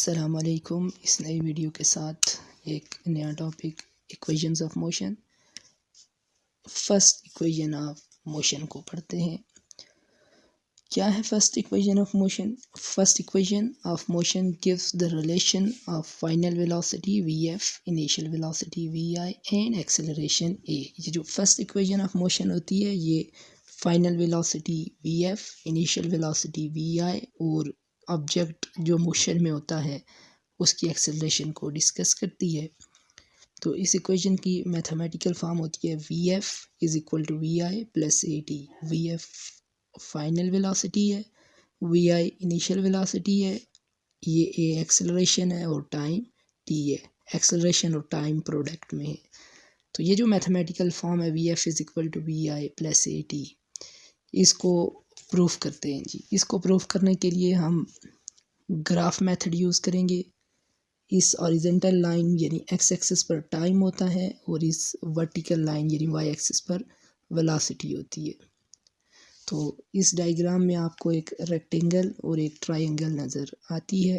अस्सलाम वालेकुम। इस नई वीडियो के साथ एक नया topic equations of motion. First equation of motion को पढ़ते हैं। क्या है first equation of motion? First equation of motion gives the relation of final velocity vf, initial velocity vi and acceleration a। ये जो फर्स्ट इक्वेशन ऑफ मोशन होती है ये final velocity vf, initial velocity vi और object जो motion में होता है उसकी एक्सेलरेशन को डिस्कस करती है। तो इस इक्वेशन की मैथमेटिकल फॉर्म होती है vf is equal to vi plus at। vf final velocity है, vi इनिशियल वेलोसिटी है, ये a एक्सेलरेशन है और टाइम t है। एक्सेलरेशन और टाइम प्रोडक्ट में है। तो ये जो मैथमेटिकल फॉर्म है vf is equal to vi plus at, इसको प्रूफ करते हैं जी। इसको प्रूफ करने के लिए हम ग्राफ मेथड यूज़ करेंगे। इस हॉरिजॉन्टल लाइन यानी एक्स एक्सिस पर टाइम होता है और इस वर्टिकल लाइन यानी वाई एक्सिस पर वेलोसिटी होती है। तो इस डायग्राम में आपको एक रेक्टेंगल और एक ट्रायंगल नज़र आती है।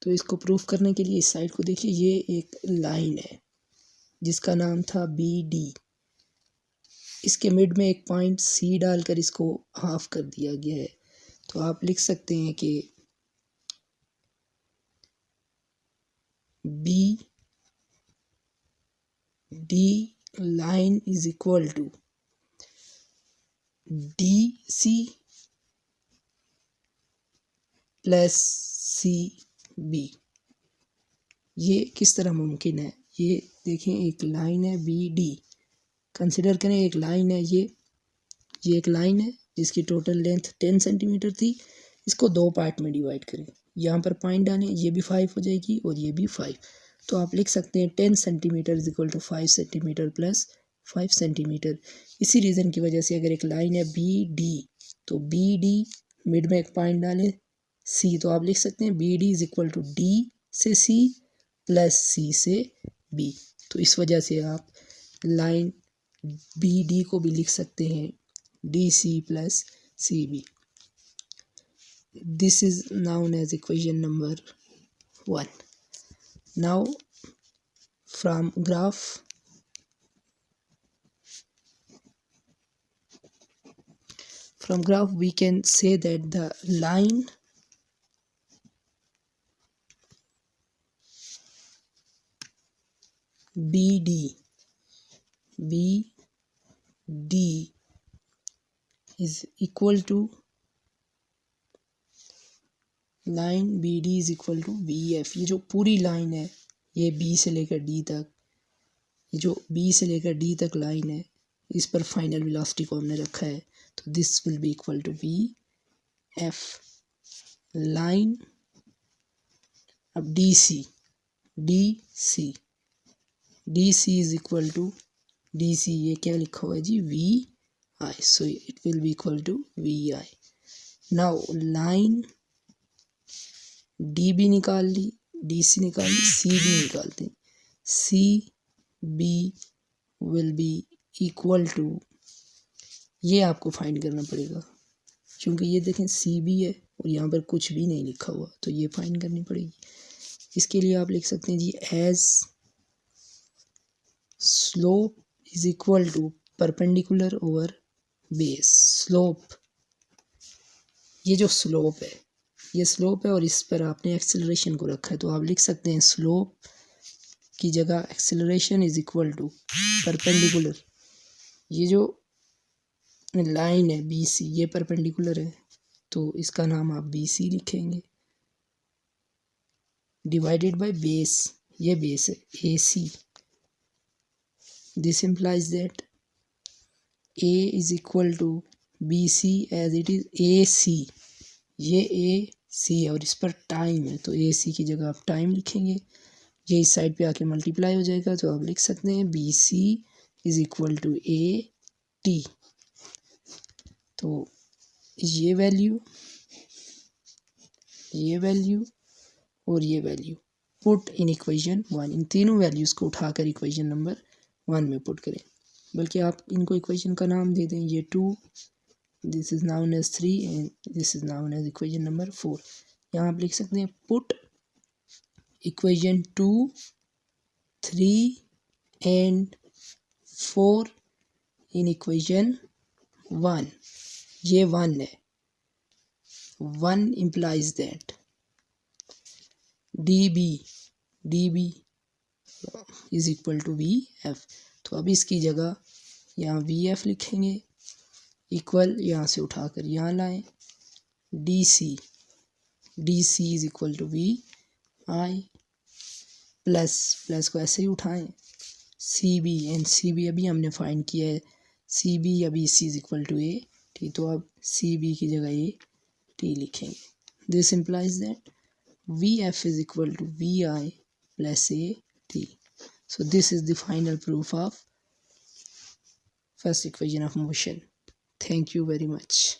तो इसको प्रूफ करने के लिए इस साइड को देखिए, ये एक लाइन है जिसका नाम था BD। इसके मिड में एक पॉइंट C डालकर इसको हाफ कर दिया गया है। तो आप लिख सकते हैं कि BD line is equal to DC plus CB। ये किस तरह मुमकिन है? ये देखें, एक लाइन है BD, कंसिडर करें एक लाइन है ये एक लाइन है जिसकी टोटल लेंथ 10 सेंटीमीटर थी। इसको दो पार्ट में डिवाइड करें, यहाँ पर पॉइंट डालें, ये भी 5 हो जाएगी और ये भी 5। तो आप लिख सकते हैं 10 centimetre is equal to 5 centimetre plus 5 centimetre. इसी रीज़न की वजह से अगर एक लाइन है BD तो BD मिड में एक पॉइंट डालें C, तो आप लिख सकते हैं BD is equal to D से C प्लस C से B। तो इस वजह से आप लाइन BD को भी लिख सकते हैं DC plus CB। This is known as equation number 1. Now from graph we can say that the line BD is equal to line BD is equal to VF। ये जो पूरी लाइन है ये B से लेकर D तक, ये जो B से लेकर D तक लाइन है इस पर फाइनल वेलोसिटी को हमने रखा है। तो this will be equal to VF line. अब DC is equal to DC, ये क्या लिखा हुआ है जी? VI। So it will be equal to VI। Now line DB निकाल ली, DC निकाल ली, CB निकालते हैं। CB will be equal to, ये आपको फाइंड करना पड़ेगा क्योंकि ये देखें CB है और यहाँ पर कुछ भी नहीं लिखा हुआ, तो ये फाइंड करनी पड़ेगी। इसके लिए आप लिख सकते हैं जी as slope is equal to perpendicular over base. Slope, ये जो स्लोप है ये स्लोप है और इस पर आपने एक्सेलरेशन को रखा है, तो आप लिख सकते हैं स्लोप की जगह acceleration is equal to perpendicular. ये जो लाइन है BC ये परपेंडिकुलर है तो इसका नाम आप BC लिखेंगे, डिवाइडेड बाय बेस, ये बेस है AC। This implies that A is equal to BC as it is AC। ये AC है और इस पर टाइम है तो AC की जगह आप टाइम लिखेंगे, ये इस साइड पे आके मल्टीप्लाई हो जाएगा। तो आप लिख सकते हैं BC is equal to AT। तो ये वैल्यू और ये वैल्यू पुट इन इक्वेशन 1, इन तीनों वैल्यूज़ को उठाकर इक्वेशन नंबर 1 में पुट करें। बल्कि आप इनको इक्वेशन का नाम दे दें, ये 2, this is known as 3 and this is known as equation number 4। यहाँ आप लिख सकते हैं put equation 2, 3 and 4 in equation 1। ये 1 है, 1 implies that dB is equal to VF। तो अब इसकी जगह यहाँ VF लिखेंगे, इक्वल यहाँ से उठाकर यहाँ लाएं, DC is equal to VI, plus को ऐसे ही उठाएं, CB अभी हमने फाइंड किया है, CB या BC is equal to A, ठीक। तो अब CB की जगह AT लिखेंगे। This implies that VF is equal to VI plus AT। So this is the final proof of first equation of motion. Thank you very much.